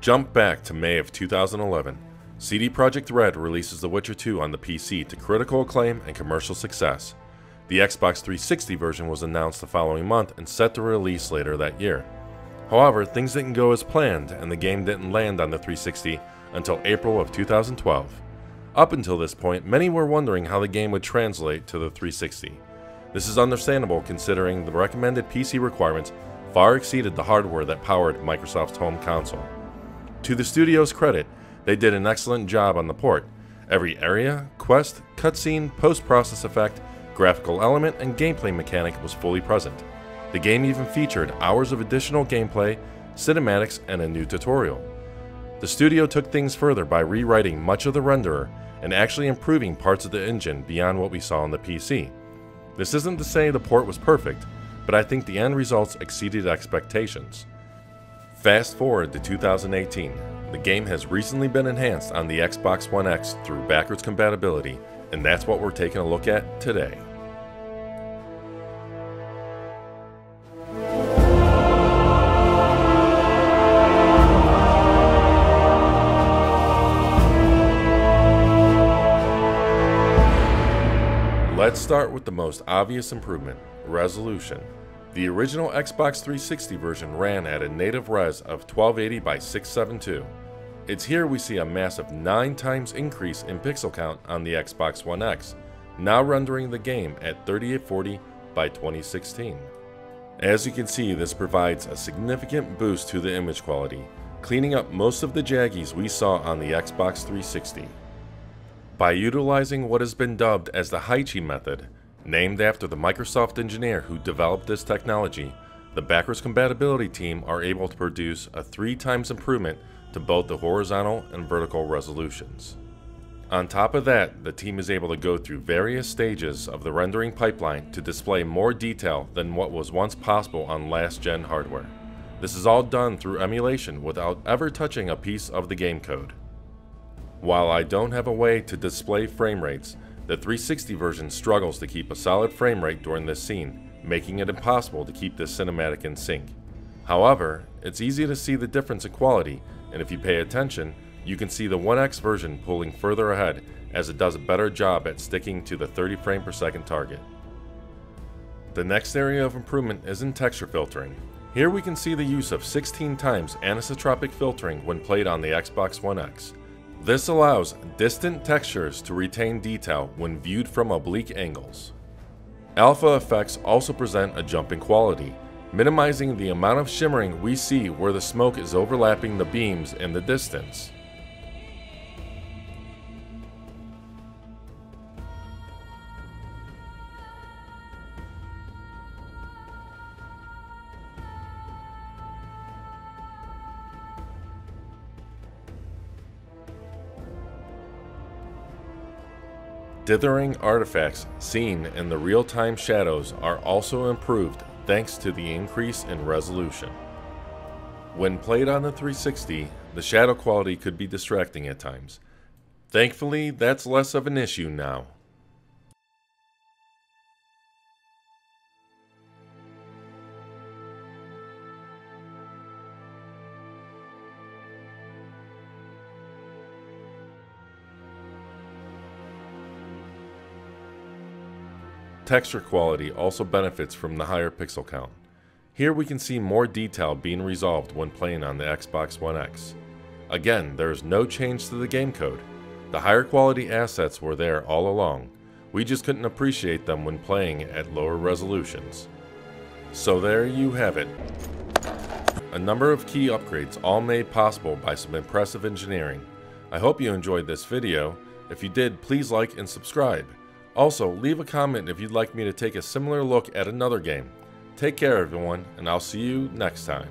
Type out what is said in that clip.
Jump back to May of 2011. CD Projekt Red releases The Witcher 2 on the PC to critical acclaim and commercial success. The Xbox 360 version was announced the following month and set to release later that year. However, things didn't go as planned and the game didn't land on the 360 until April of 2012. Up until this point, many were wondering how the game would translate to the 360. This is understandable considering the recommended PC requirements far exceeded the hardware that powered Microsoft's home console. To the studio's credit, they did an excellent job on the port. Every area, quest, cutscene, post-process effect, graphical element, and gameplay mechanic was fully present. The game even featured hours of additional gameplay, cinematics, and a new tutorial. The studio took things further by rewriting much of the renderer and actually improving parts of the engine beyond what we saw on the PC. This isn't to say the port was perfect, but I think the end results exceeded expectations. Fast forward to 2018, the game has recently been enhanced on the Xbox One X through backwards compatibility, and that's what we're taking a look at today. Let's start with the most obvious improvement, resolution. The original Xbox 360 version ran at a native res of 1280 by 672. It's here we see a massive 9 times increase in pixel count on the Xbox One X, now rendering the game at 3840 by 2016. As you can see, this provides a significant boost to the image quality, cleaning up most of the jaggies we saw on the Xbox 360. By utilizing what has been dubbed as the Haichi method, named after the Microsoft engineer who developed this technology, the backwards compatibility team are able to produce a 3 times improvement to both the horizontal and vertical resolutions. On top of that, the team is able to go through various stages of the rendering pipeline to display more detail than what was once possible on last-gen hardware. This is all done through emulation without ever touching a piece of the game code. While I don't have a way to display frame rates, the 360 version struggles to keep a solid frame rate during this scene, making it impossible to keep this cinematic in sync. However, it's easy to see the difference in quality, and if you pay attention, you can see the 1X version pulling further ahead as it does a better job at sticking to the 30 frame per second target. The next area of improvement is in texture filtering. Here we can see the use of 16 times anisotropic filtering when played on the Xbox One X. This allows distant textures to retain detail when viewed from oblique angles. Alpha effects also present a jump in quality, minimizing the amount of shimmering we see where the smoke is overlapping the beams in the distance. Dithering artifacts seen in the real-time shadows are also improved thanks to the increase in resolution. When played on the 360, the shadow quality could be distracting at times. Thankfully, that's less of an issue now. Texture quality also benefits from the higher pixel count. Here we can see more detail being resolved when playing on the Xbox One X. Again, there is no change to the game code. The higher quality assets were there all along. We just couldn't appreciate them when playing at lower resolutions. So there you have it. A number of key upgrades all made possible by some impressive engineering. I hope you enjoyed this video. If you did, please like and subscribe. Also, leave a comment if you'd like me to take a similar look at another game. Take care everyone, and I'll see you next time.